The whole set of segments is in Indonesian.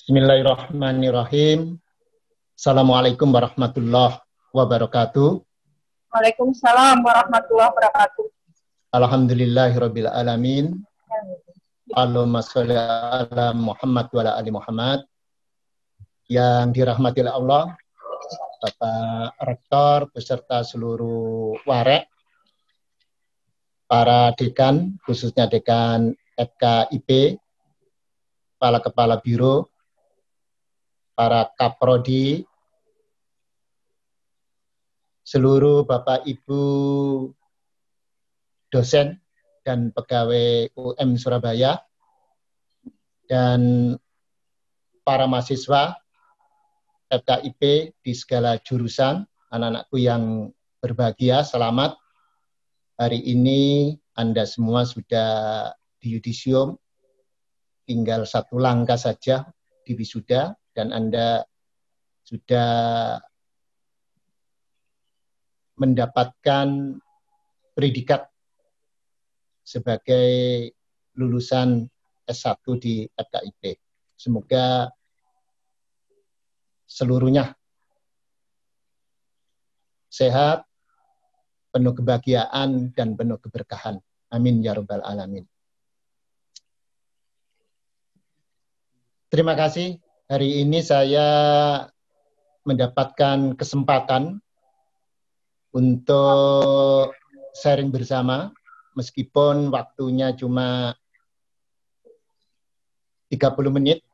Bismillahirrahmanirrahim. Assalamualaikum warahmatullahi wabarakatuh. Waalaikumsalam warahmatullahi wabarakatuh. Alhamdulillahirabbil alamin. Allahumma sholli ala Muhammad wa ala ali Muhammad. Yang dirahmati oleh Allah, Bapak Rektor beserta seluruh warek, para dekan, khususnya dekan FKIP, kepala biro, para kaprodi, seluruh Bapak Ibu dosen dan pegawai UM Surabaya, dan para mahasiswa FKIP di segala jurusan, anak-anakku yang berbahagia, selamat. Hari ini Anda semua sudah di yudisium, tinggal satu langkah saja di wisuda, dan Anda sudah mendapatkan predikat sebagai lulusan S1 di FKIP. Semoga seluruhnya sehat, penuh kebahagiaan, dan penuh keberkahan. Amin ya rabbal alamin. Terima kasih. Hari ini saya mendapatkan kesempatan untuk sharing bersama, meskipun waktunya cuma 30 menit,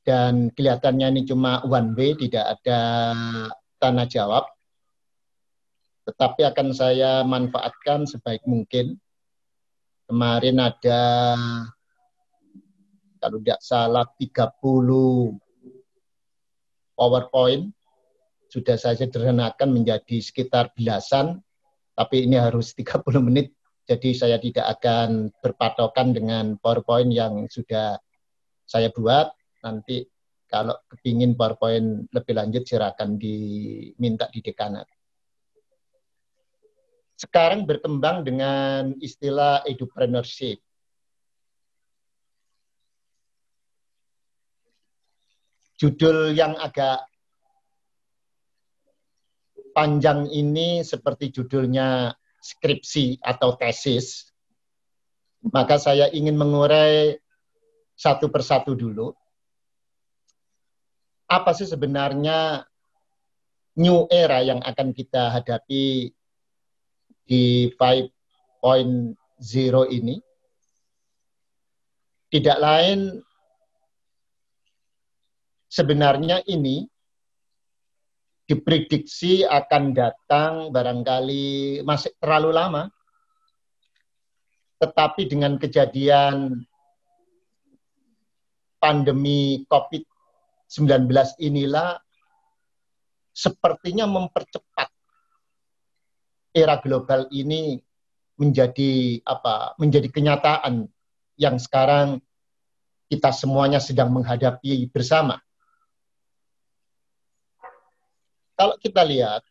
dan kelihatannya ini cuma one way, tidak ada tanya jawab. Tetapi akan saya manfaatkan sebaik mungkin. Kemarin ada, kalau tidak salah, 30 PowerPoint. Sudah saya sederhanakan menjadi sekitar belasan, tapi ini harus 30 menit. Jadi saya tidak akan berpatokan dengan PowerPoint yang sudah saya buat. Nanti kalau kepingin PowerPoint lebih lanjut, silakan diminta di dekanat. Sekarang berkembang dengan istilah edupreneurship. Judul yang agak panjang ini seperti judulnya skripsi atau tesis. Maka saya ingin mengurai satu persatu dulu. Apa sih sebenarnya new era yang akan kita hadapi di 5.0 ini? Tidak lain, sebenarnya ini diprediksi akan datang barangkali masih terlalu lama, tetapi dengan kejadian pandemi COVID-19 inilah sepertinya mempercepat era global ini menjadi kenyataan yang sekarang kita semuanya sedang menghadapi bersama. Kalau kita lihat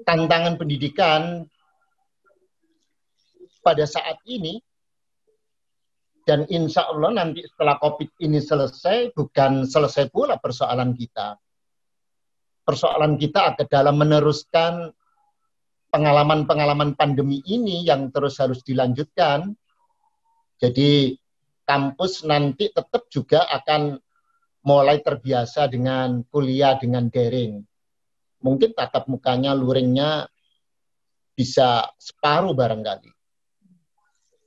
tantangan pendidikan pada saat ini, dan insya Allah nanti setelah COVID ini selesai, bukan selesai pula persoalan kita. Persoalan kita dalam meneruskan pengalaman-pengalaman pandemi ini yang terus harus dilanjutkan. Jadi kampus nanti tetap juga akan mulai terbiasa dengan kuliah dengan daring. Mungkin tatap mukanya, luringnya bisa separuh barangkali.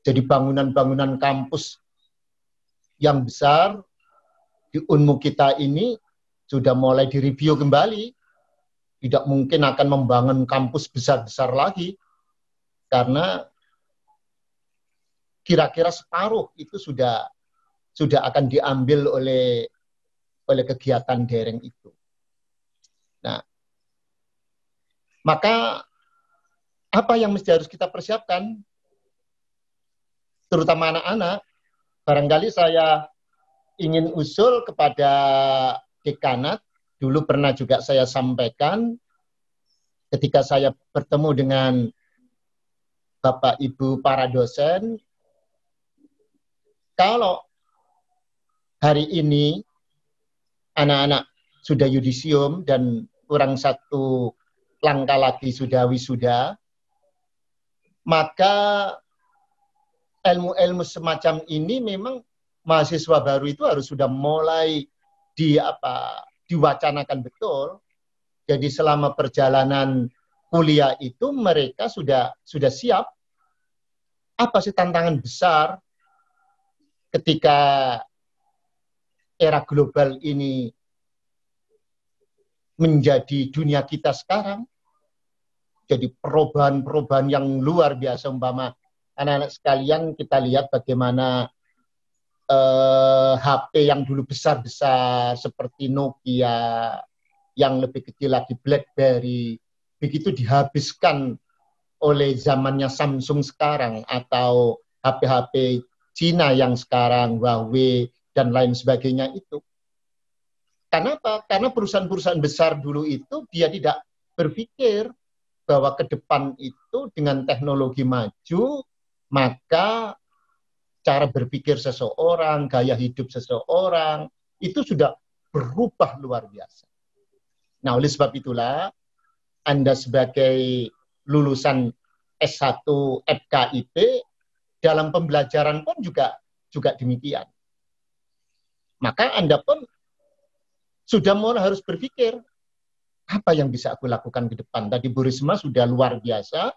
Jadi bangunan-bangunan kampus yang besar di UNMU kita ini sudah mulai direview kembali. Tidak mungkin akan membangun kampus besar-besar lagi, karena kira-kira separuh itu sudah akan diambil oleh kegiatan daring itu. Nah, maka apa yang mesti harus kita persiapkan, terutama anak-anak? Barangkali saya ingin usul kepada dekanat. Dulu pernah juga saya sampaikan ketika saya bertemu dengan Bapak Ibu para dosen, Kalau hari ini anak-anak sudah yudisium dan kurang satu langkah lagi sudah wisuda, maka ilmu-ilmu semacam ini memang mahasiswa baru itu harus sudah mulai diwacanakan betul. Jadi selama perjalanan kuliah itu mereka sudah siap. Apa sih tantangan besar ketika era global ini menjadi dunia kita sekarang? Jadi perubahan-perubahan yang luar biasa. Umpama anak-anak sekalian, kita lihat bagaimana HP yang dulu besar-besar seperti Nokia, yang lebih kecil lagi BlackBerry, begitu dihabiskan oleh zamannya Samsung sekarang, atau HP-HP Cina yang sekarang, Huawei, dan lain sebagainya itu. Kenapa? Karena perusahaan-perusahaan besar dulu itu dia tidak berpikir bahwa ke depan itu dengan teknologi maju, maka cara berpikir seseorang, gaya hidup seseorang, itu sudah berubah luar biasa. Nah, oleh sebab itulah, Anda sebagai lulusan S1 FKIP, dalam pembelajaran pun juga demikian. Maka Anda pun sudah mulai harus berpikir, apa yang bisa aku lakukan ke depan? Tadi Bu Risma sudah luar biasa,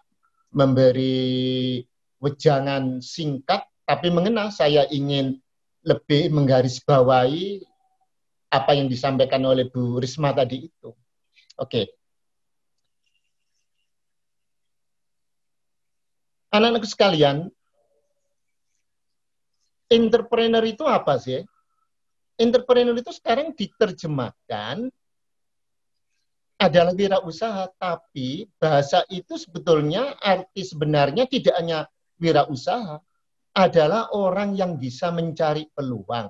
memberi wejangan singkat, tapi mengena. Saya ingin lebih menggarisbawahi apa yang disampaikan oleh Bu Risma tadi itu. Oke. Anak-anak sekalian, entrepreneur itu apa sih? Entrepreneur itu sekarang diterjemahkan adalah wirausaha, tapi bahasa itu sebetulnya arti sebenarnya tidak hanya wirausaha, adalah orang yang bisa mencari peluang,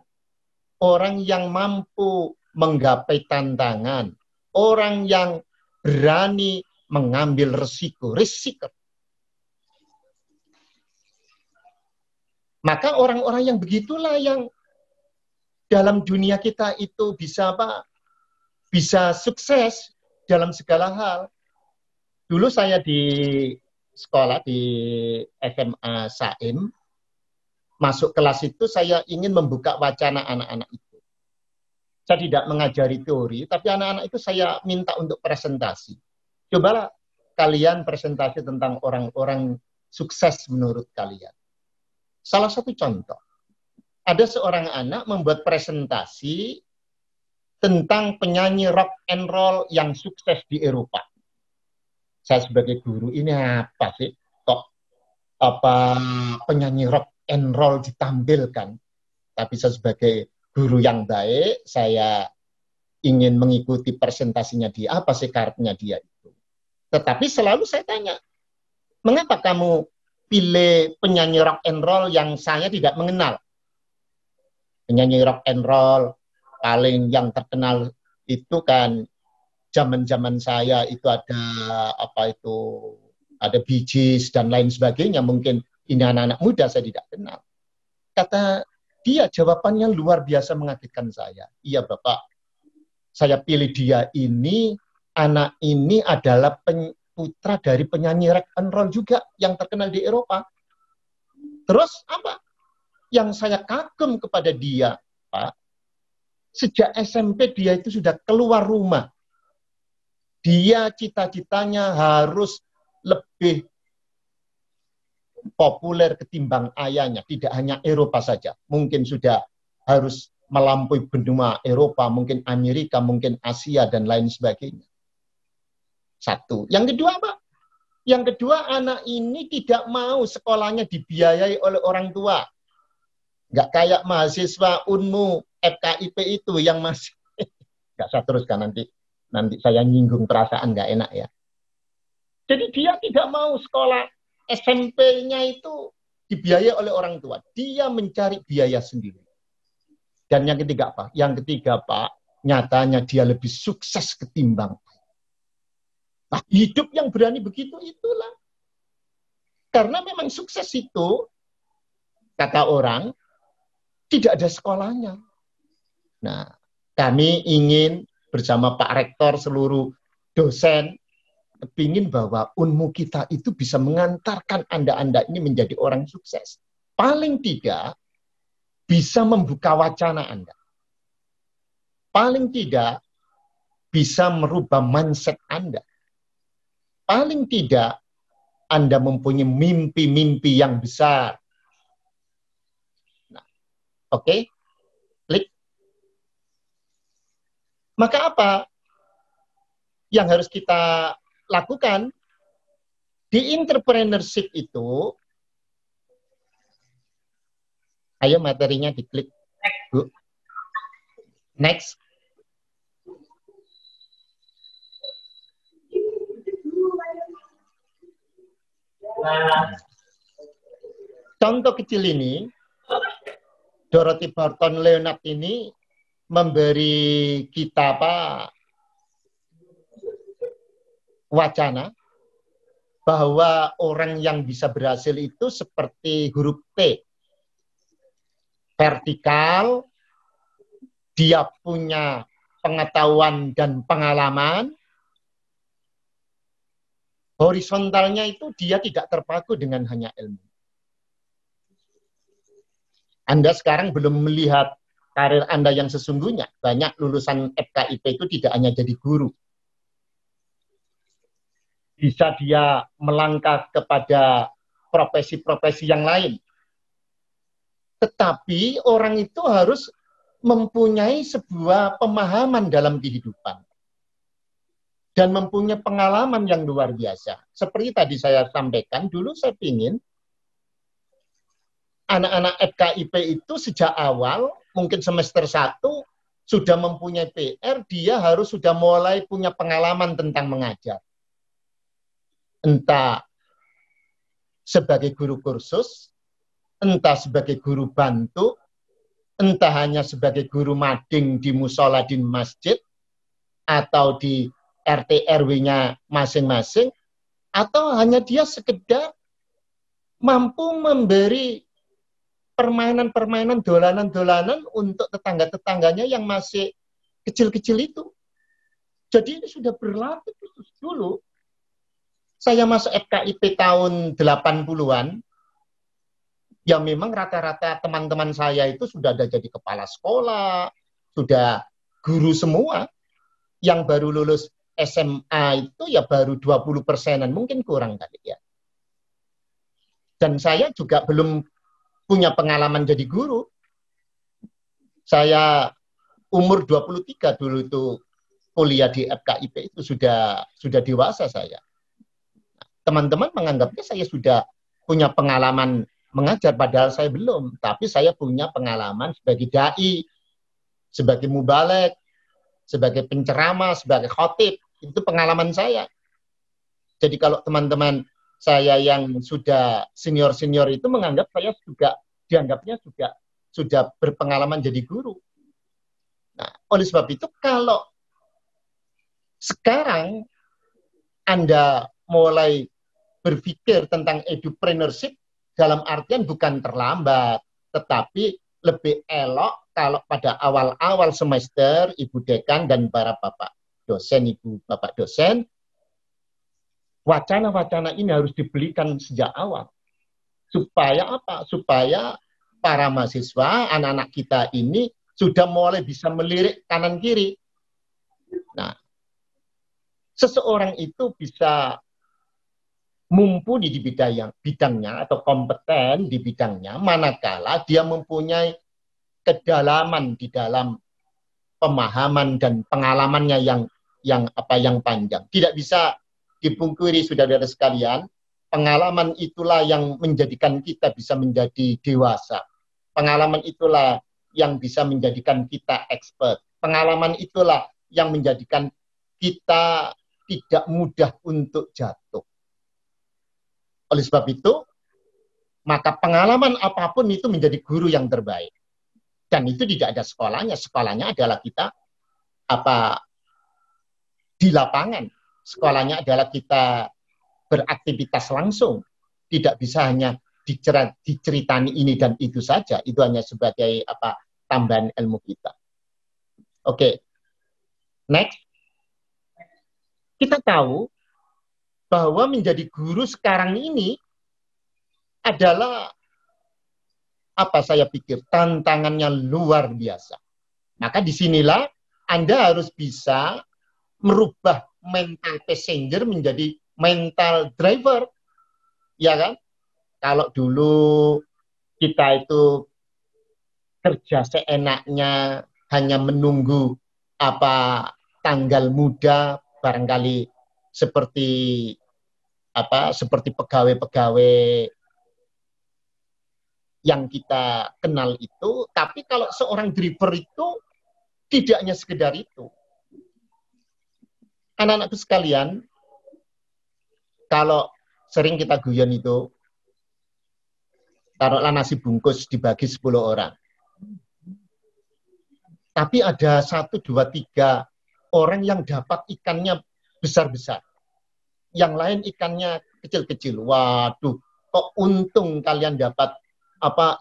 orang yang mampu menggapai tantangan, orang yang berani mengambil risiko. Maka orang-orang yang begitulah yang dalam dunia kita itu bisa sukses dalam segala hal. Dulu saya di sekolah di SMA Saim, masuk kelas itu saya ingin membuka wacana anak-anak itu. Saya tidak mengajari teori, tapi anak-anak itu saya minta untuk presentasi. Cobalah kalian presentasi tentang orang-orang sukses menurut kalian. Salah satu contoh, ada seorang anak membuat presentasi tentang penyanyi rock and roll yang sukses di Eropa. Saya sebagai guru, ini apa sih? Kok penyanyi rock and roll ditampilkan? Tapi saya sebagai guru yang baik, saya ingin mengikuti presentasinya dia. Apa sih karakternya dia itu? Tetapi selalu saya tanya, mengapa kamu pilih penyanyi rock and roll yang saya tidak mengenal? Penyanyi rock and roll paling yang terkenal itu kan zaman-zaman saya itu ada ada Bee Gees dan lain sebagainya. Mungkin ini anak-anak muda saya tidak kenal. Kata dia, jawabannya luar biasa mengagetkan saya. Iya Bapak, saya pilih dia ini, anak ini adalah putra dari penyanyi rock and roll juga yang terkenal di Eropa. Terus apa? Yang saya kagum kepada dia, Pak, sejak SMP dia itu sudah keluar rumah. Dia cita-citanya harus lebih populer ketimbang ayahnya. Tidak hanya Eropa saja. Mungkin sudah harus melampaui benua Eropa, mungkin Amerika, mungkin Asia, dan lain sebagainya. Satu. Yang kedua apa? Yang kedua, anak ini tidak mau sekolahnya dibiayai oleh orang tua. Nggak kayak mahasiswa UNMU, FKIP itu yang masih... Nggak saya teruskan, nanti saya nyinggung perasaan nggak enak ya. Jadi dia tidak mau sekolah SMP-nya itu dibiayai oleh orang tua. Dia mencari biaya sendiri. Dan yang ketiga apa? Yang ketiga Pak, nyatanya dia lebih sukses ketimbang. Nah, hidup yang berani begitu itulah. Karena memang sukses itu, kata orang, Tidak ada sekolahnya. Nah, kami ingin bersama Pak Rektor, seluruh dosen, ingin bahwa Unmu kita itu bisa mengantarkan Anda-Anda ini menjadi orang sukses. Paling tidak bisa membuka wacana Anda. Paling tidak bisa merubah mindset Anda. Paling tidak Anda mempunyai mimpi-mimpi yang besar. Nah, oke? Klik. Maka apa yang harus kita lakukan? Di entrepreneurship itu, ayo materinya diklik. Bu. Next. Contoh kecil ini, Dorothy Barton Leonard ini memberi kita wacana bahwa orang yang bisa berhasil itu seperti huruf T. Vertikal, dia punya pengetahuan dan pengalaman. Horizontalnya itu dia tidak terpaku dengan hanya ilmu. Anda sekarang belum melihat karir Anda yang sesungguhnya. Banyak lulusan FKIP itu tidak hanya jadi guru. Bisa dia melangkah kepada profesi-profesi yang lain. Tetapi orang itu harus mempunyai sebuah pemahaman dalam kehidupan. Dan mempunyai pengalaman yang luar biasa. Seperti tadi saya sampaikan, dulu saya ingin anak-anak FKIP itu sejak awal, mungkin semester 1, sudah mempunyai PR, dia harus sudah mulai punya pengalaman tentang mengajar. Entah sebagai guru kursus, entah sebagai guru bantu, entah hanya sebagai guru mading di musola di masjid, atau di RT RW-nya masing-masing, atau hanya dia sekedar mampu memberi permainan-permainan, dolanan-dolanan untuk tetangga-tetangganya yang masih kecil-kecil itu. Jadi ini sudah berlatih dulu. Saya masuk FKIP tahun 80-an, ya memang rata-rata teman-teman saya itu sudah ada jadi kepala sekolah, sudah guru semua. Yang baru lulus SMA itu ya baru 20%-an, mungkin kurang kali ya. Dan saya juga belum punya pengalaman jadi guru. Saya umur 23 dulu itu kuliah di FKIP itu sudah dewasa saya. Teman-teman menganggapnya saya sudah punya pengalaman mengajar, padahal saya belum. Tapi saya punya pengalaman sebagai dai, sebagai mubalek, sebagai penceramah, sebagai khotib. Itu pengalaman saya. Jadi kalau teman-teman saya yang sudah senior-senior itu menganggap saya juga, dianggapnya juga sudah berpengalaman jadi guru. Nah, oleh sebab itu kalau sekarang Anda mulai berpikir tentang edupreneurship, dalam artian bukan terlambat, tetapi lebih elok kalau pada awal-awal semester, Ibu Dekan dan para Bapak dosen, Ibu Bapak dosen, wacana-wacana ini harus dibelikan sejak awal. Supaya apa? Supaya para mahasiswa, anak-anak kita ini sudah mulai bisa melirik kanan kiri. Nah, seseorang itu bisa mumpuni di bidangnya atau kompeten di bidangnya manakala dia mempunyai kedalaman di dalam pemahaman dan pengalamannya yang panjang. Tidak bisa dipungkiri, saudara-saudara sekalian, pengalaman itulah yang menjadikan kita bisa menjadi dewasa. Pengalaman itulah yang bisa menjadikan kita expert. Pengalaman itulah yang menjadikan kita tidak mudah untuk jatuh. Oleh sebab itu, maka pengalaman apapun itu menjadi guru yang terbaik. Dan itu tidak ada sekolahnya. Sekolahnya adalah kita di lapangan. Sekolahnya adalah kita beraktivitas langsung. Tidak bisa hanya diceritani ini dan itu saja. Itu hanya sebagai tambahan ilmu kita. Oke. Next. Kita tahu bahwa menjadi guru sekarang ini adalah saya pikir tantangannya luar biasa. Maka disinilah Anda harus bisa merubah mental passenger menjadi mental driver. Ya kan? Kalau dulu kita itu kerja seenaknya, hanya menunggu tanggal muda, barangkali seperti pegawai-pegawai yang kita kenal itu. Tapi kalau seorang driver itu tidak hanya sekedar itu. Anak-anakku sekalian, kalau sering kita guyon itu, taruhlah nasi bungkus dibagi 10 orang. Tapi ada 1, 2, 3 orang yang dapat ikannya besar-besar. Yang lain ikannya kecil-kecil. Waduh, kok untung kalian dapat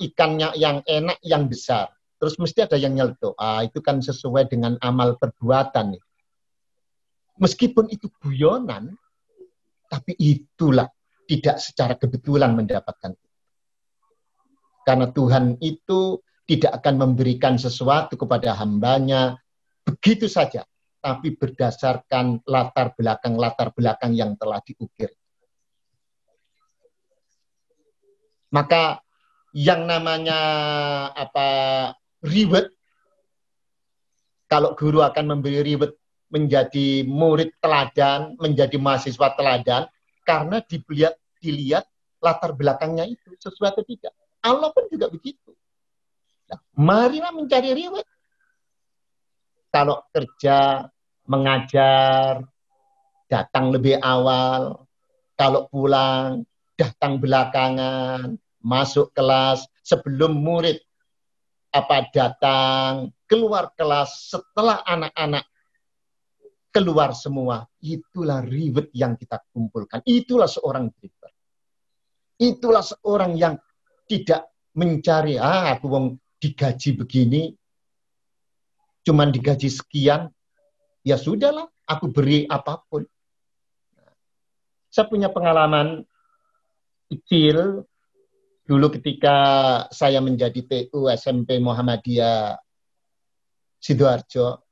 ikannya yang enak, yang besar. Terus mesti ada yang nyeletuk. Itu kan sesuai dengan amal perbuatan. Meskipun itu guyonan, tapi itulah tidak secara kebetulan mendapatkan. Karena Tuhan itu tidak akan memberikan sesuatu kepada hambanya begitu saja, tapi berdasarkan latar belakang yang telah diukir. Maka yang namanya reward, kalau guru akan memberi reward menjadi murid teladan, menjadi mahasiswa teladan, karena dilihat latar belakangnya itu sesuai atau tidak. Allah pun juga begitu. Nah, marilah mencari reward. Kalau kerja, mengajar, datang lebih awal. Kalau pulang, datang belakangan. Masuk kelas sebelum murid datang, keluar kelas setelah anak-anak keluar semua. Itulah reward yang kita kumpulkan. Itulah seorang driver. Itulah seorang yang tidak mencari, aku wong digaji begini, cuman digaji sekian, ya sudahlah, aku beri apapun. Saya punya pengalaman kecil, dulu ketika saya menjadi TU SMP Muhammadiyah Sidoarjo,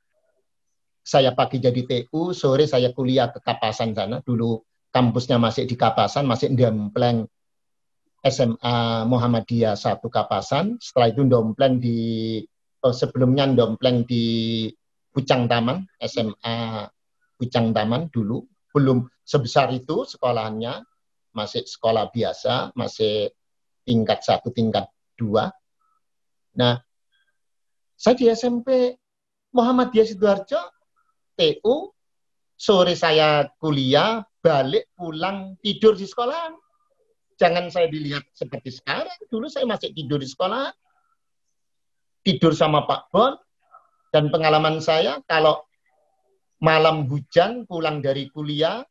saya pagi jadi TU, sore saya kuliah ke Kapasan sana, dulu kampusnya masih di Kapasan, masih ndempleng SMA Muhammadiyah 1 Kapasan, setelah itu sebelumnya ndompleng di Pucang Taman, SMA Pucang Taman dulu, belum sebesar itu sekolahannya, masih sekolah biasa, masih tingkat 1, tingkat 2. Nah, saya di SMP Muhammadiyah Sidoarjo, TU, sore saya kuliah, balik pulang tidur di sekolahan. Jangan saya dilihat seperti sekarang. Dulu saya masih tidur di sekolah. Tidur sama Pak Bon. Dan pengalaman saya, kalau malam hujan pulang dari kuliah,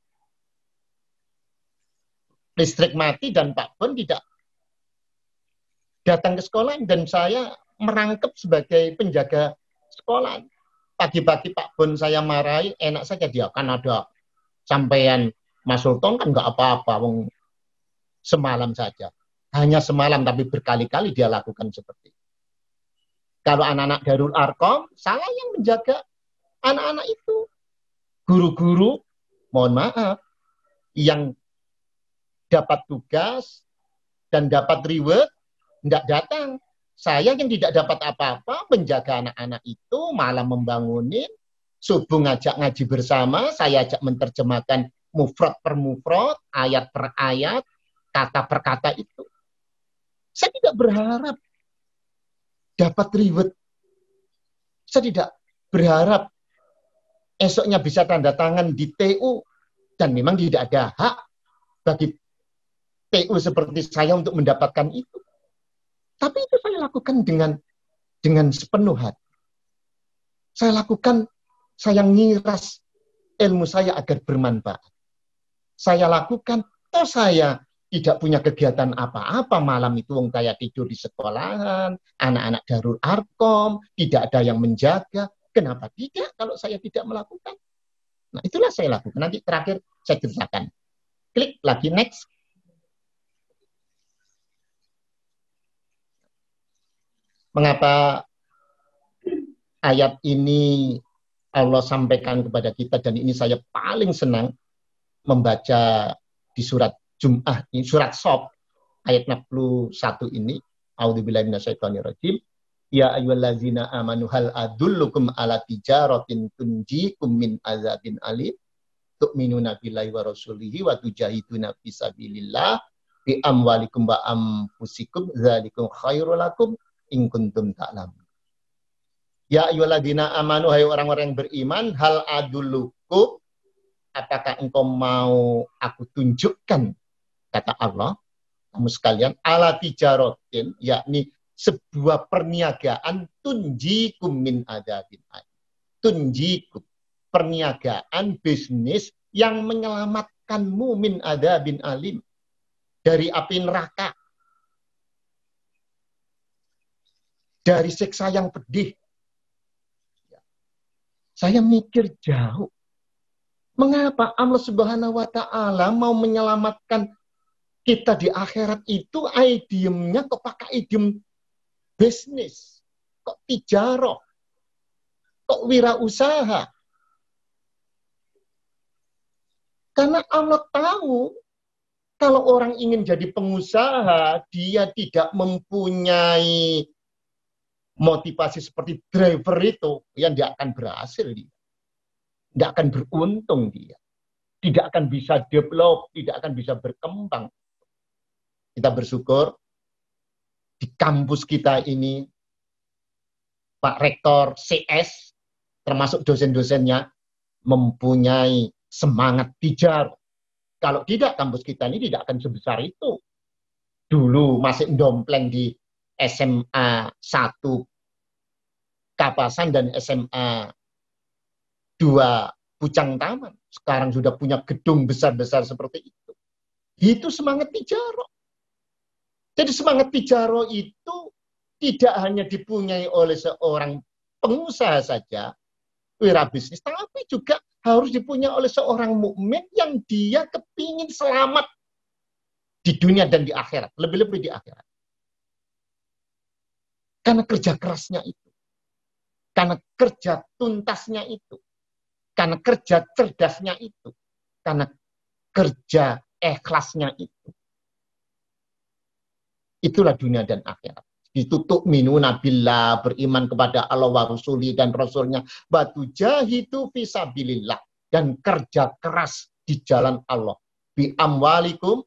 listrik mati dan Pak Bon tidak datang ke sekolah. Dan saya merangkap sebagai penjaga sekolah. Pagi-pagi Pak Bon saya marahi, enak saja dia. Kan ada sampean Mas Sultan kan nggak apa-apa. Semalam saja. Hanya semalam, tapi berkali-kali dia lakukan seperti itu. Kalau anak-anak Darul Arkom, saya yang menjaga anak-anak itu. Guru-guru, mohon maaf, yang dapat tugas dan dapat reward, tidak datang. Saya yang tidak dapat apa-apa, menjaga anak-anak itu, malah membangunin, subuh ngajak ngaji bersama, saya ajak menerjemahkan mufrad per mufrad, ayat per ayat, kata per kata itu. Saya tidak berharap dapat reward. Saya tidak berharap esoknya bisa tanda tangan di TU. Dan memang tidak ada hak bagi TU seperti saya untuk mendapatkan itu. Tapi itu saya lakukan dengan sepenuh hati. Saya lakukan, saya ngiras ilmu saya agar bermanfaat. Saya lakukan, saya tidak punya kegiatan apa-apa malam itu, wong kayak tidur di sekolahan, anak-anak Darul Arkom, tidak ada yang menjaga. Kenapa tidak kalau saya tidak melakukan? Nah, itulah saya lakukan. Nanti terakhir saya ceritakan. Klik lagi next. Mengapa ayat ini Allah sampaikan kepada kita, dan ini saya paling senang membaca di surat Jum'ah, ini surat Sof ayat 61 ini. A'udzubillahi minasyaitonirrajim. Ya ayyuhallazina amanu hal adullukum ala tijaratin tunjikum min azabin alim tu'minuna billahi wa rasulihi wa tujahiduna fisabilillah bi amwalikum wa anfusikum dzalikum khairul lakum in kuntum ta'lamun. Ya ayyuhalladzina amanu, hai orang-orang yang beriman, hal adullukum, apakah engkau mau aku tunjukkan, kata Allah, kamu sekalian, ala tijaratin, yakni sebuah perniagaan, tunjikum min adzabin alim. Tunjikum, perniagaan, bisnis yang menyelamatkanmu min adzabin alim, dari api neraka, dari siksa yang pedih. Saya mikir jauh. Mengapa Allah Subhanahu wa Ta'ala mau menyelamatkan kita di akhirat itu? Idiomnya kok pakai idiom bisnis, kok tijarah, kok wirausaha? Karena Allah tahu kalau orang ingin jadi pengusaha, dia tidak mempunyai motivasi seperti driver itu, yang tidak akan berhasil dia. Tidak akan beruntung dia. Tidak akan bisa develop, tidak akan bisa berkembang. Kita bersyukur di kampus kita ini, Pak Rektor CS, termasuk dosen-dosennya, mempunyai semangat tijar. Kalau tidak, kampus kita ini tidak akan sebesar itu. Dulu masih dompleng di SMA 1 Kapasan dan SMA 2 Pucang Taman. Sekarang sudah punya gedung besar-besar seperti itu. Itu semangat tijaro. Jadi semangat tijaro itu tidak hanya dipunyai oleh seorang pengusaha saja, wira bisnis, tapi juga harus dipunyai oleh seorang mukmin yang dia kepingin selamat di dunia dan di akhirat, lebih-lebih di akhirat. Karena kerja kerasnya itu, karena kerja tuntasnya itu, karena kerja cerdasnya itu, karena kerja ikhlasnya itu. Itulah dunia dan akhirat. Ditutup minuna billah, beriman kepada Allah wa rasuli dan rasulnya, batu jahidu fisabilillah, dan kerja keras di jalan Allah, bi amwalikum,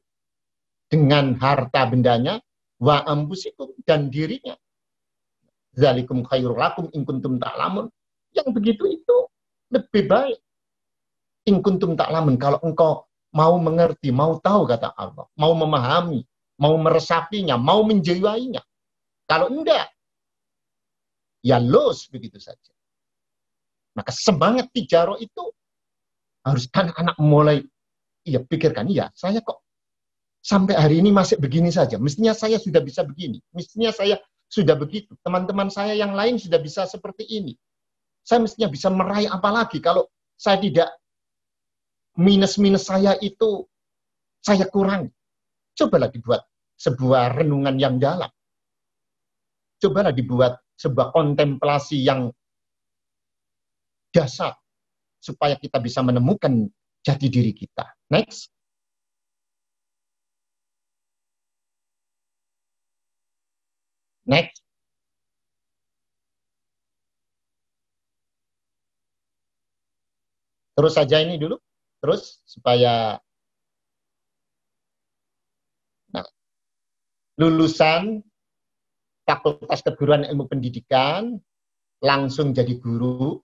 dengan harta bendanya, wa ampusikum, dan dirinya. Zalikum khairul lakum in kuntum ta'lamun. Yang begitu itu lebih baik. In kuntum ta'lamun, kalau engkau mau mengerti, mau tahu, kata Allah, mau memahami, mau meresapinya, mau menjiwainya. Kalau enggak, ya los begitu saja. Maka semangat tijaro itu harus anak-anak mulai, ya pikirkan, iya saya kok sampai hari ini masih begini saja. Mestinya saya sudah bisa begini. Mestinya saya sudah begitu. Teman-teman saya yang lain sudah bisa seperti ini. Saya mestinya bisa meraih apa lagi kalau saya tidak, minus-minus saya itu saya kurangi. Cobalah dibuat sebuah renungan yang dalam. Cobalah dibuat sebuah kontemplasi yang dasar supaya kita bisa menemukan jati diri kita. Next. Next. Terus saja ini dulu. Terus supaya lulusan Fakultas Keguruan Ilmu Pendidikan langsung jadi guru,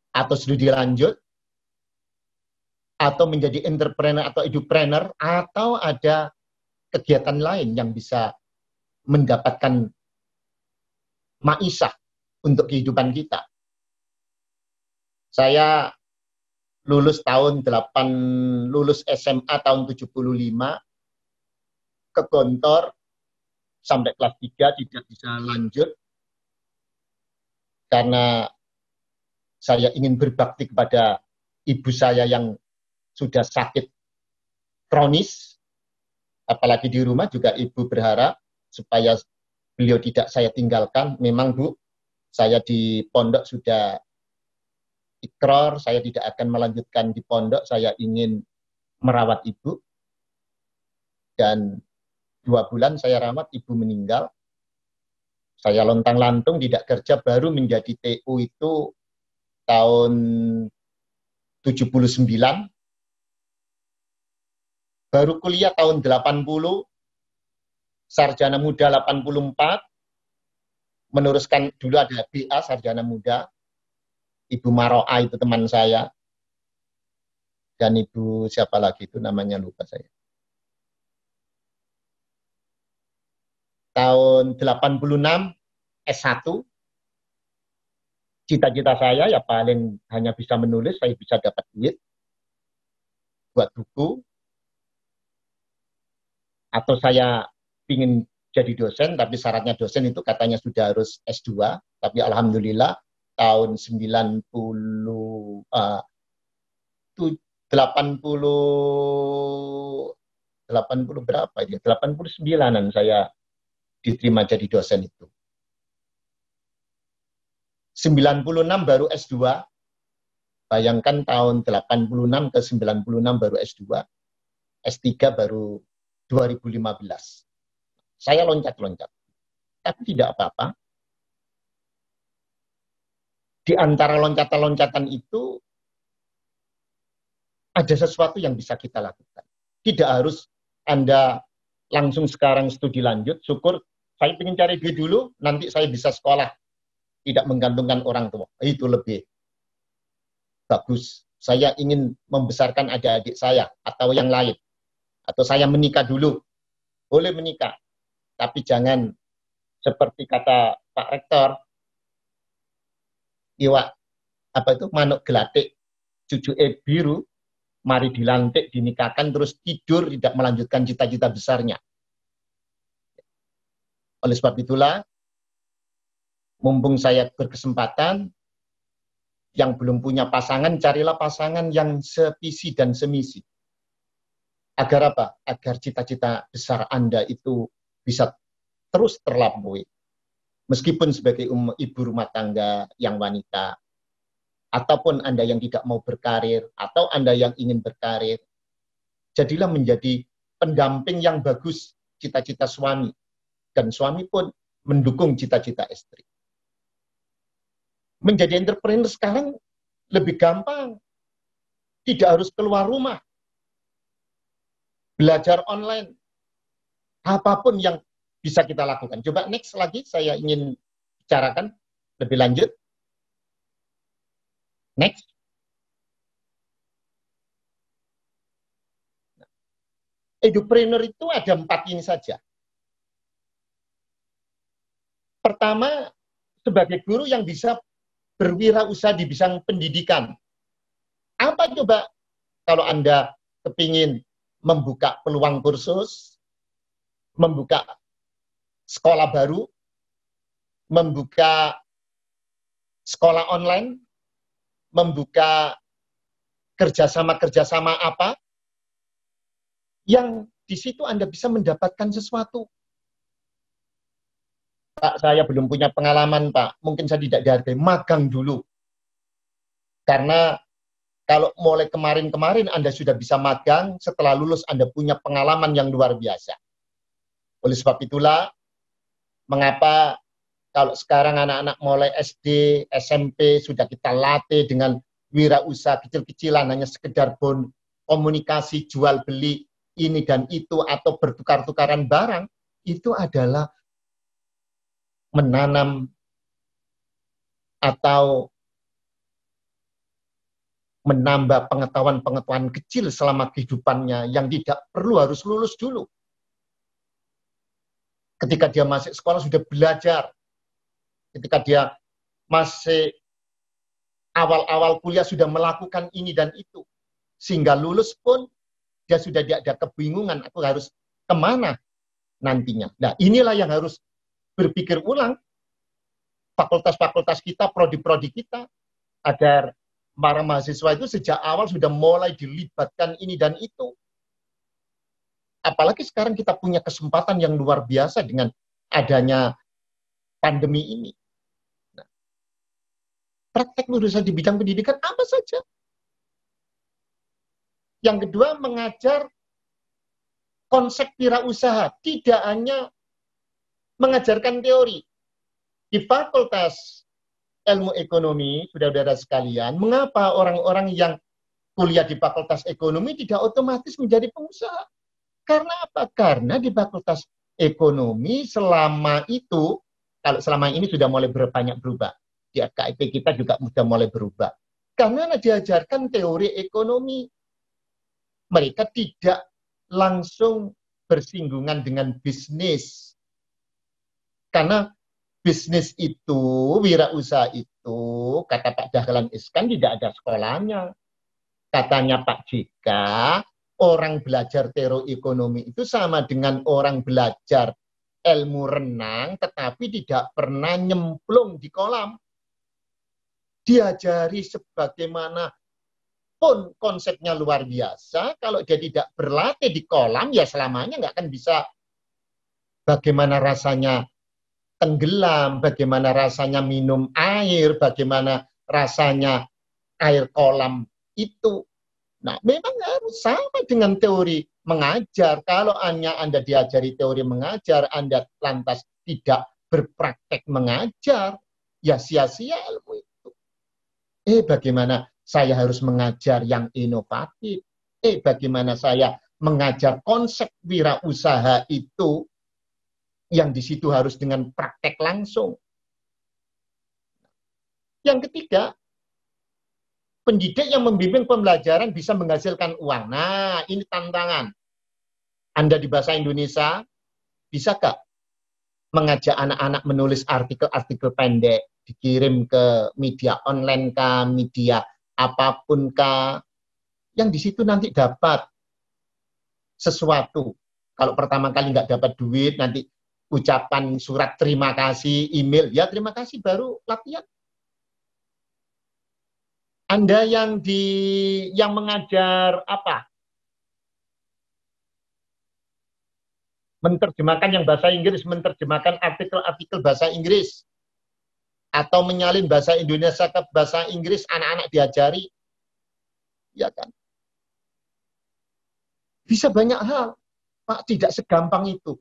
atau studi lanjut, atau menjadi entrepreneur atau edupreneur, atau ada kegiatan lain yang bisa mendapatkan maisha untuk kehidupan kita. Saya lulus SMA tahun 75, ke Gontor sampai kelas 3 tidak bisa lanjut karena saya ingin berbakti kepada ibu saya yang sudah sakit kronis, apalagi di rumah juga ibu berharap supaya beliau tidak saya tinggalkan. Memang Bu, saya di pondok sudah ikrar, saya tidak akan melanjutkan di pondok, saya ingin merawat ibu. Dan 2 bulan saya rawat, ibu meninggal. Saya lontang-lantung tidak kerja, baru menjadi TU itu tahun 79, baru kuliah tahun 80, sarjana muda 84, meneruskan dulu ada BA, sarjana muda, Ibu Maroa itu teman saya, dan Ibu siapa lagi itu namanya lupa saya. Tahun 86, S1, cita-cita saya ya paling hanya bisa menulis, saya bisa dapat duit buat buku, atau saya ingin jadi dosen, tapi syaratnya dosen itu katanya sudah harus S2, tapi alhamdulillah tahun 80 berapa ya? 89-an saya diterima jadi dosen itu. 96 baru S2. Bayangkan tahun 86 ke 96 baru S2. S3 baru 2015. Saya loncat-loncat. Tapi tidak apa-apa. Di antara loncatan-loncatan itu ada sesuatu yang bisa kita lakukan. Tidak harus Anda langsung sekarang studi lanjut, syukur saya ingin cari duit dulu, nanti saya bisa sekolah. Tidak menggantungkan orang tua. Itu lebih bagus. Saya ingin membesarkan adik-adik saya atau yang lain. Atau saya menikah dulu. Boleh menikah. Tapi jangan seperti kata Pak Rektor, iwak apa itu manuk gelatik, cucu biru, mari dilantik, dinikahkan, terus tidur, tidak melanjutkan cita-cita besarnya. Oleh sebab itulah, mumpung saya berkesempatan, yang belum punya pasangan, carilah pasangan yang sevisi dan semisi. Agar apa? Agar cita-cita besar Anda itu bisa terus terlampaui. Meskipun sebagai ibu rumah tangga yang wanita, ataupun Anda yang tidak mau berkarir, atau Anda yang ingin berkarir, jadilah menjadi pendamping yang bagus cita-cita suami. Dan suami pun mendukung cita-cita istri. Menjadi entrepreneur sekarang lebih gampang. Tidak harus keluar rumah. Belajar online. Apapun yang bisa kita lakukan. Coba next lagi saya ingin bicarakan lebih lanjut. Next. Edupreneur itu ada 4 ini saja. Pertama, sebagai guru yang bisa berwirausaha di bidang pendidikan. Apa coba kalau Anda kepingin membuka peluang kursus, membuka sekolah baru, membuka sekolah online, membuka kerjasama-kerjasama apa, yang di situ Anda bisa mendapatkan sesuatu. Pak, saya belum punya pengalaman, Pak. Mungkin saya tidak dihargai. Magang dulu. Karena kalau mulai kemarin-kemarin Anda sudah bisa magang, setelah lulus Anda punya pengalaman yang luar biasa. Oleh sebab itulah, mengapa kalau sekarang anak-anak mulai SD, SMP, sudah kita latih dengan wirausaha kecil-kecilan, hanya sekedar komunikasi, jual beli, ini dan itu, atau bertukar-tukaran barang, itu adalah menanam atau menambah pengetahuan-pengetahuan kecil selama kehidupannya yang tidak perlu harus lulus dulu. Ketika dia masih sekolah sudah belajar. Ketika dia masih awal-awal kuliah sudah melakukan ini dan itu. Sehingga lulus pun dia sudah tidak ada kebingungan, aku harus kemana? nantinya. Nah, inilah yang harus berpikir ulang fakultas-fakultas kita, prodi-prodi kita, agar para mahasiswa itu sejak awal sudah mulai dilibatkan ini dan itu. Apalagi sekarang kita punya kesempatan yang luar biasa dengan adanya pandemi ini. Nah, praktek lulusan di bidang pendidikan apa saja? Yang kedua, mengajar konsep wirausaha, tidak hanya mengajarkan teori. Di Fakultas Ilmu Ekonomi, saudara-saudara sekalian, mengapa orang-orang yang kuliah di Fakultas Ekonomi tidak otomatis menjadi pengusaha? Karena apa? Karena di Fakultas Ekonomi selama itu, kalau selama ini sudah mulai banyak berubah. Di FKIP kita juga sudah mulai berubah. Karena diajarkan teori ekonomi. Mereka tidak langsung bersinggungan dengan bisnis. Karena bisnis itu, wirausaha itu, kata Pak Dahlan Iskan, tidak ada sekolahnya. Katanya Pak JK, orang belajar teori ekonomi itu sama dengan orang belajar ilmu renang, tetapi tidak pernah nyemplung di kolam. Diajari sebagaimana pun konsepnya luar biasa, kalau dia tidak berlatih di kolam, ya selamanya nggak akan bisa bagaimana rasanya tenggelam, bagaimana rasanya minum air, bagaimana rasanya air kolam itu. Nah, memang harus sama dengan teori mengajar. Kalau Anda diajari teori mengajar, Anda lantas tidak berpraktek mengajar, ya sia-sia ilmu itu. Bagaimana saya harus mengajar yang inovatif? Bagaimana saya mengajar konsep wirausaha itu yang di situ harus dengan praktek langsung. Yang ketiga, pendidik yang membimbing pembelajaran bisa menghasilkan uang. Nah, ini tantangan. Anda di bahasa Indonesia, bisa nggak mengajak anak-anak menulis artikel-artikel pendek, dikirim ke media online kah, media apapun kah, yang di situ nanti dapat sesuatu. Kalau pertama kali nggak dapat duit, nanti ucapan surat terima kasih, email, ya terima kasih, baru latihan. Anda yang mengajar apa? Menerjemahkan yang bahasa Inggris, menerjemahkan artikel-artikel bahasa Inggris, atau menyalin bahasa Indonesia ke bahasa Inggris, anak-anak diajari, ya kan? Bisa banyak hal, Pak, tidak segampang itu.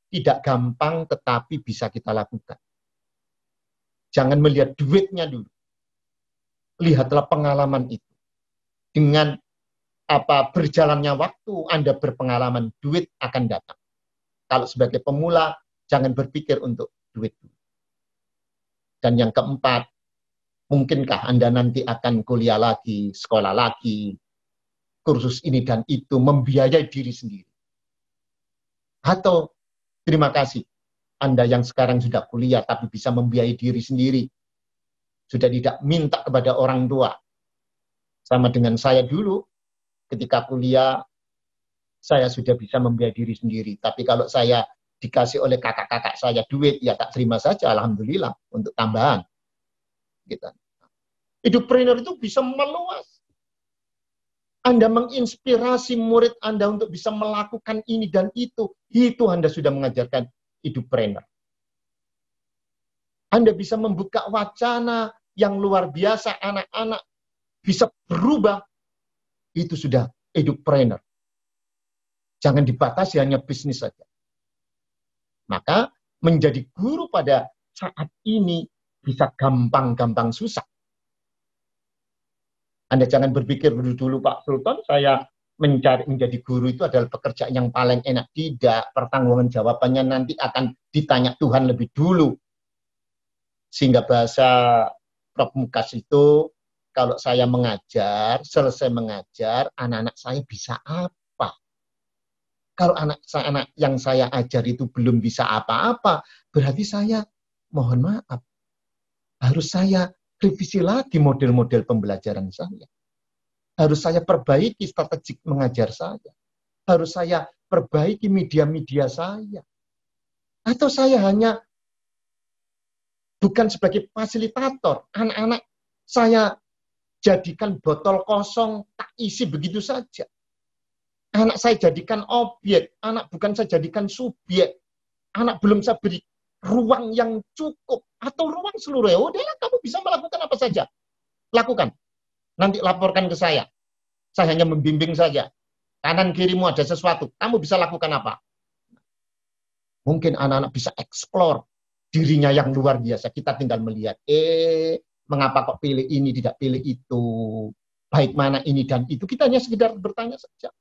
Tidak gampang, tetapi bisa kita lakukan. Jangan melihat duitnya dulu. Lihatlah pengalaman itu. Dengan berjalannya waktu, Anda berpengalaman, duit akan datang. Kalau sebagai pemula, jangan berpikir untuk duit. Dan yang keempat, mungkinkah Anda nanti akan kuliah lagi, sekolah lagi, kursus ini dan itu, membiayai diri sendiri. Atau, terima kasih, Anda yang sekarang sudah kuliah, tapi bisa membiayai diri sendiri. Sudah tidak minta kepada orang tua. Sama dengan saya dulu, ketika kuliah, saya sudah bisa membiayai diri sendiri. Tapi kalau saya dikasih oleh kakak-kakak saya duit, ya tak terima saja, alhamdulillah, untuk tambahan. Gitu. Edupreneur itu bisa meluas. Anda menginspirasi murid Anda untuk bisa melakukan ini dan itu Anda sudah mengajarkan edupreneur. Anda bisa membuka wacana yang luar biasa, anak-anak bisa berubah, itu sudah edupreneur. Jangan dibatasi hanya bisnis saja. Maka menjadi guru pada saat ini bisa gampang-gampang susah. Anda jangan berpikir dulu Pak Sultan, saya mencari menjadi guru itu adalah pekerjaan yang paling enak. Tidak, pertanggungan jawabannya nanti akan ditanya Tuhan lebih dulu. Sehingga bahasa Prof. Mukas itu, kalau saya mengajar, selesai mengajar, anak-anak saya bisa apa? Kalau anak yang saya ajar itu belum bisa apa-apa, berarti saya, mohon maaf, harus saya revisi lagi model-model pembelajaran saya. Harus saya perbaiki strategik mengajar saya. Harus saya perbaiki media-media saya. Atau saya hanya bukan sebagai fasilitator, anak-anak saya jadikan botol kosong, tak isi begitu saja. Anak saya jadikan objek, anak bukan saya jadikan subjek. Anak belum saya beri ruang yang cukup, atau ruang seluruh. Ya udahlah, kamu bisa melakukan apa saja. Lakukan. Nanti laporkan ke saya. Saya hanya membimbing saja. Kanan kirimu ada sesuatu, kamu bisa lakukan apa? Mungkin anak-anak bisa eksplor dirinya yang luar biasa. Kita tinggal melihat, mengapa kok pilih ini, tidak pilih itu. Baik mana ini dan itu. Kita hanya sekedar bertanya saja.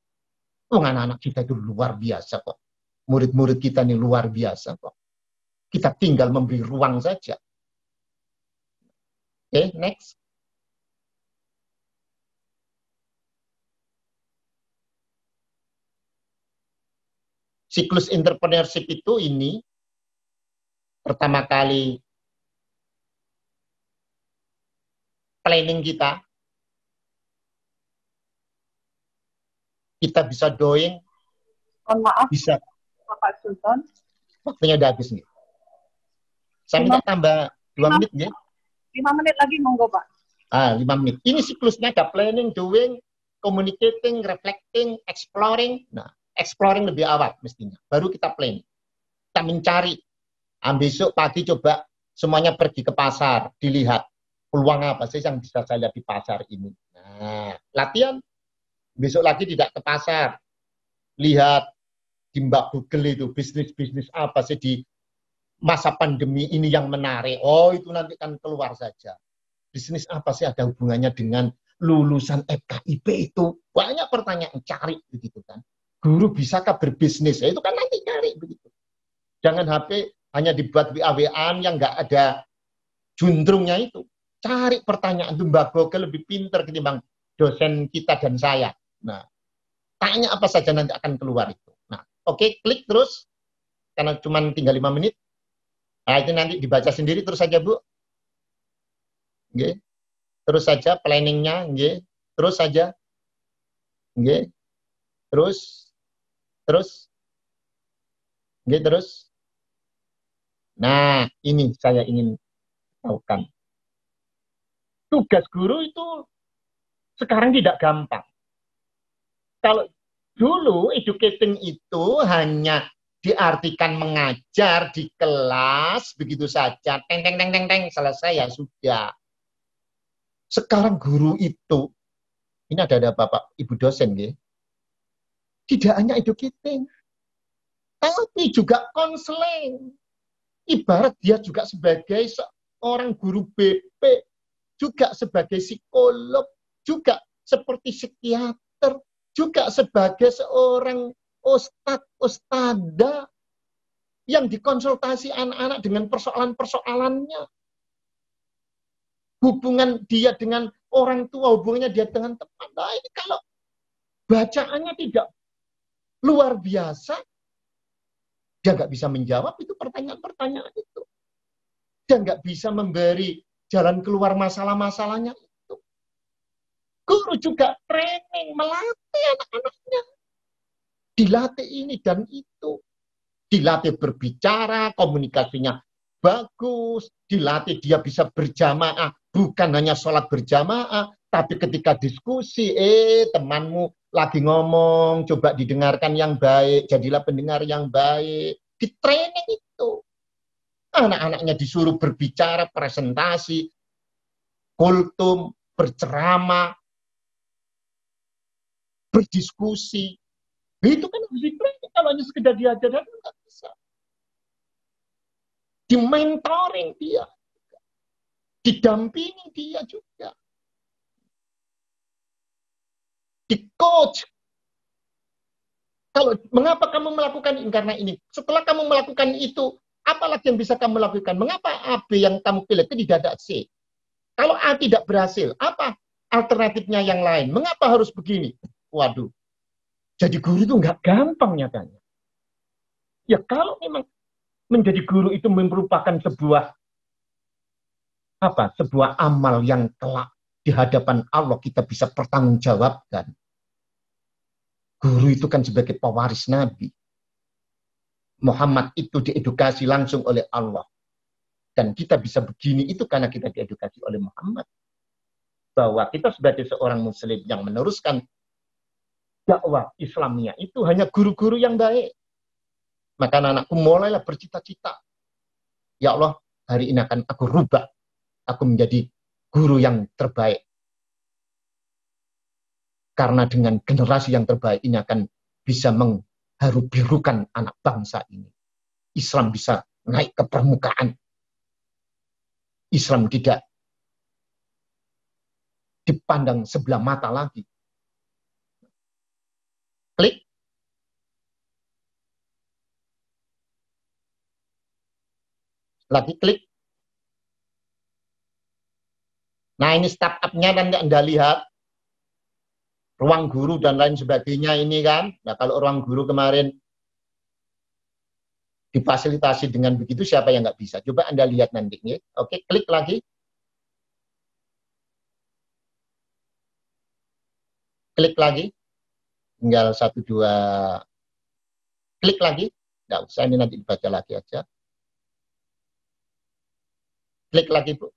Anak-anak kita itu luar biasa kok. Murid-murid kita ini luar biasa kok. Kita tinggal memberi ruang saja. Oke, next. Siklus entrepreneurship itu ini pertama kali planning kita bisa doing. Mohon maaf, bisa. Bapak Sultan. Waktunya udah habis nih. Saya minta tambah 2 menit ya. 5 menit lagi monggo Pak. 5 menit. Ini siklusnya ada planning, doing, communicating, reflecting, exploring. Nah, exploring lebih awal mestinya. Baru kita planning. Kita mencari. Besok pagi coba semuanya pergi ke pasar, dilihat peluang apa sih yang bisa saya lihat di pasar ini. Nah, latihan. Besok lagi tidak ke pasar. Lihat di Mbak Google itu bisnis-bisnis apa sih di masa pandemi ini yang menarik. Oh, itu nanti kan keluar saja. Bisnis apa sih ada hubungannya dengan lulusan FKIP itu? Banyak pertanyaan, cari begitu kan. Guru bisakah berbisnis? Ya, itu kan nanti cari begitu. Jangan HP hanya dibuat WA-WA-an yang nggak ada juntrungnya itu. Cari pertanyaan itu. Mbak Google lebih pinter ketimbang dosen kita dan saya. Nah, tanya apa saja nanti akan keluar itu. Nah, oke, klik terus. Karena cuma tinggal 5 menit. Nah, itu nanti dibaca sendiri terus saja, Bu. Oke. Terus saja planningnya, oke. Terus saja. Oke. Terus. Oke, terus. Nah, ini saya ingin tahukan. Tugas guru itu sekarang tidak gampang. Kalau dulu educating itu hanya diartikan mengajar di kelas begitu saja, teng teng teng teng teng selesai ya sudah. Sekarang guru itu, ini ada Bapak Ibu dosen ya, tidak hanya educating, tapi juga konseling. Ibarat dia juga sebagai seorang guru BP, juga sebagai psikolog, juga seperti psikiater, juga sebagai seorang ustadz-ustadzah yang dikonsultasi anak-anak dengan persoalan-persoalannya. Hubungan dia dengan orang tua, hubungannya dia dengan teman. Nah, ini kalau bacaannya tidak luar biasa, dia nggak bisa menjawab itu pertanyaan-pertanyaan itu. Dia nggak bisa memberi jalan keluar masalah-masalahnya itu. Guru juga training, melatih anak-anaknya. Dilatih ini dan itu. Dilatih berbicara, komunikasinya bagus. Dilatih dia bisa berjamaah. Bukan hanya sholat berjamaah, tapi ketika diskusi, temanmu lagi ngomong, coba didengarkan yang baik, jadilah pendengar yang baik. Di training itu. Anak-anaknya disuruh berbicara, presentasi, kultum, berceramah, berdiskusi. Itu kan harus di-training. Kalau hanya sekedar diajarkan, nggak bisa. Di-mentoring dia. Didampingi dia juga. Di-coach. Kalau mengapa kamu melakukan ini? Karena ini. Setelah kamu melakukan itu, apa lagi yang bisa kamu lakukan? Mengapa A, B yang kamu pilih itu tidak ada C? Kalau A tidak berhasil, apa alternatifnya yang lain? Mengapa harus begini? Waduh. Jadi guru itu nggak gampang nyatanya. Ya kalau memang menjadi guru itu merupakan sebuah amal yang kelak di hadapan Allah kita bisa pertanggungjawabkan. Guru itu kan sebagai pewaris Nabi. Muhammad itu diedukasi langsung oleh Allah. Dan kita bisa begini itu karena kita diedukasi oleh Muhammad. Bahwa kita sebagai seorang muslim yang meneruskan dakwah Islamnya itu hanya guru-guru yang baik. Maka anakku mulailah bercita-cita. Ya Allah, hari ini akan aku rubah. Aku menjadi guru yang terbaik. Karena dengan generasi yang terbaik ini akan bisa mengharu-birukan anak bangsa ini. Islam bisa naik ke permukaan. Islam tidak dipandang sebelah mata lagi. Klik. Lagi klik. Nah ini startup-nya nanti Anda lihat. Ruang guru dan lain sebagainya ini kan. Nah kalau ruang guru kemarin difasilitasi dengan begitu, siapa yang nggak bisa? Coba Anda lihat nanti. Ya. Oke, klik lagi. Klik lagi. Tinggal 1, 2. Klik lagi. Nggak usah, ini nanti dibaca lagi aja. Klik lagi, Bu.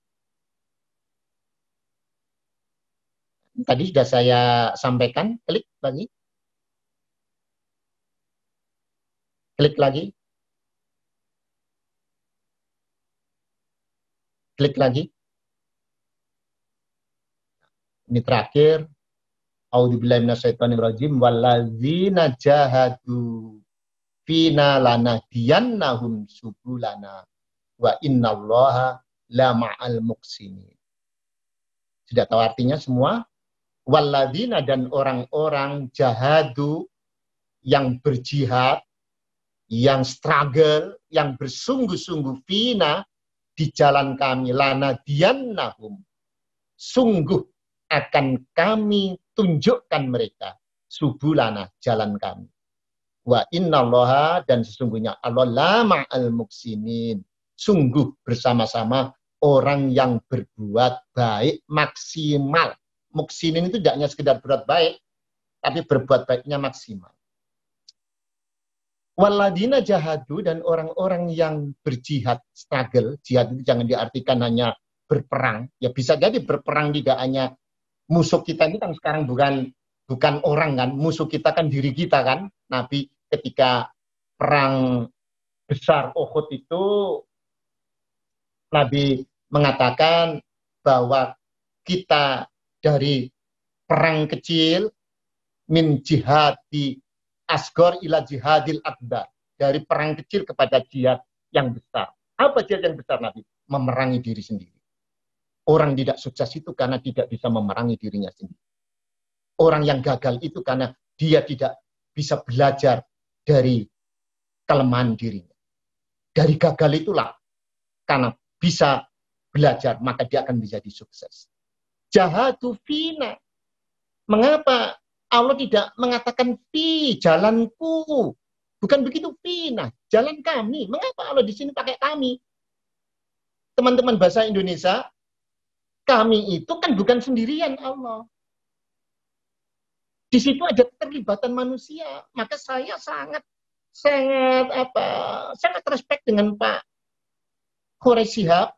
Tadi sudah saya sampaikan, klik lagi. Klik lagi. Klik lagi. Ini terakhir. A'udzubillahi minasyaitonirrajim. Wallazina jahadu fina lanahdiyannahum subulana wa innallaha la ma'al muqsinin. Sudah tahu artinya semua? Walladzina, dan orang-orang jahadu yang berjihad, yang struggle, yang bersungguh-sungguh fina di jalan kami, lanadiyannahum, sungguh akan kami tunjukkan mereka subulana, jalan kami. Wa innallaha, dan sesungguhnya Allah la ma'al muqsinin, sungguh bersama-sama orang yang berbuat baik maksimal. Muksinin itu tidak hanya sekedar berbuat baik, tapi berbuat baiknya maksimal. Waladina jahadu, dan orang-orang yang berjihad, struggle. Jihad itu jangan diartikan hanya berperang. Ya bisa jadi berperang tidak hanya musuh kita ini kan sekarang bukan orang kan, musuh kita kan diri kita kan. Nabi ketika perang besar Uhud itu, Nabi mengatakan bahwa kita dari perang kecil, min jihadi asgor ila jihadil akbar, dari perang kecil kepada jihad yang besar. Apa jihad yang besar, Nabi? Memerangi diri sendiri. Orang tidak sukses itu karena tidak bisa memerangi dirinya sendiri. Orang yang gagal itu karena dia tidak bisa belajar dari kelemahan dirinya. Dari gagal itulah, karena bisa belajar, maka dia akan menjadi sukses. Jahadu fina. Mengapa Allah tidak mengatakan fi, jalanku? Bukan begitu, fina, jalan kami. Mengapa Allah di sini pakai kami? Teman-teman bahasa Indonesia, kami itu kan bukan sendirian Allah. Di situ ada keterlibatan manusia. Maka saya sangat respect dengan Pak Quraisy Shihab.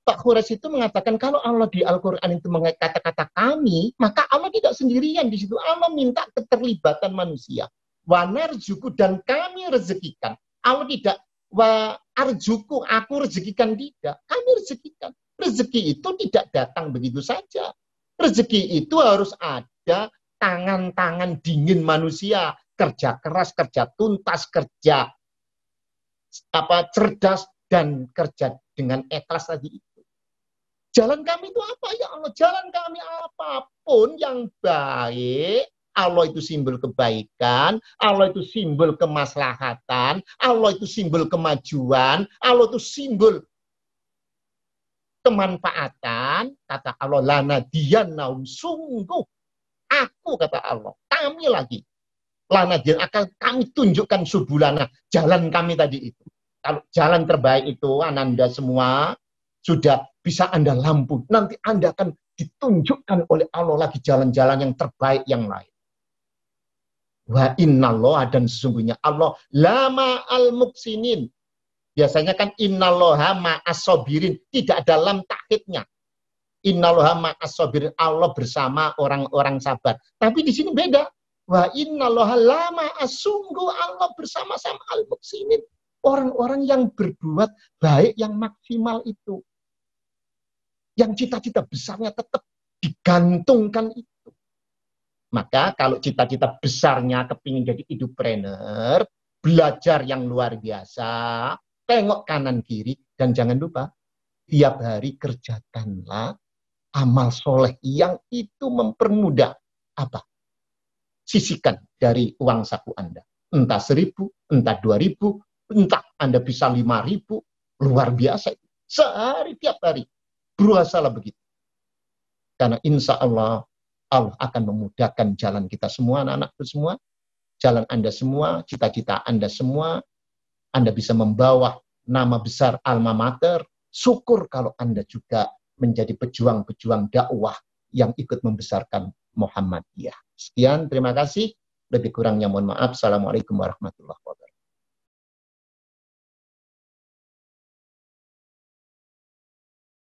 Pak Quraisy itu mengatakan kalau Allah di Al-Quran itu kata-kata kami, maka Allah tidak sendirian di situ. Allah minta keterlibatan manusia. Wa narzuku, dan kami rezekikan. Allah tidak wa arjuku, aku rezekikan, tidak. Kami rezekikan. Rezeki itu tidak datang begitu saja. Rezeki itu harus ada tangan-tangan dingin manusia, kerja keras, kerja tuntas, kerja cerdas, dan kerja dengan ikhlas tadi itu. Jalan kami itu apa ya Allah? Jalan kami apapun yang baik. Allah itu simbol kebaikan, Allah itu simbol kemaslahatan, Allah itu simbol kemajuan, Allah itu simbol kemanfaatan. Kata Allah, lana diyannaum, sungguh aku, kata Allah, kami lagi. Lana diyan, akan kami tunjukkan subulana, jalan kami tadi itu. Kalau jalan terbaik itu, Ananda semua, sudah bisa Anda lampu. Nanti Anda akan ditunjukkan oleh Allah lagi jalan-jalan yang terbaik yang lain. Wa innallaha, dan sesungguhnya Allah lama al-muksinin. Biasanya kan innallaha ma'as-sabirin, tidak ada lam takhidnya. Innallaha ma'as-sabirin, Allah bersama orang-orang sabar. Tapi di sini beda. Wa innallaha lama sungguh Allah bersama-sama al-muksinin. Orang-orang yang berbuat baik yang maksimal itu. Yang cita-cita besarnya tetap digantungkan itu. Maka kalau cita-cita besarnya kepingin jadi entrepreneur, belajar yang luar biasa, tengok kanan kiri, dan jangan lupa, tiap hari kerjakanlah amal soleh yang itu mempermudah apa? Sisihkan dari uang saku Anda. Entah 1.000, entah 2.000, entah Anda bisa 5.000, luar biasa. Sehari, tiap hari. Berusahalah begitu. Karena insya Allah, Allah akan memudahkan jalan kita semua, anak-anakku semua, jalan Anda semua, cita-cita Anda semua. Anda bisa membawa nama besar alma mater. Syukur kalau Anda juga menjadi pejuang-pejuang dakwah yang ikut membesarkan Muhammadiyah. Sekian, terima kasih. Lebih kurangnya mohon maaf. Assalamualaikum warahmatullahi wabarakatuh.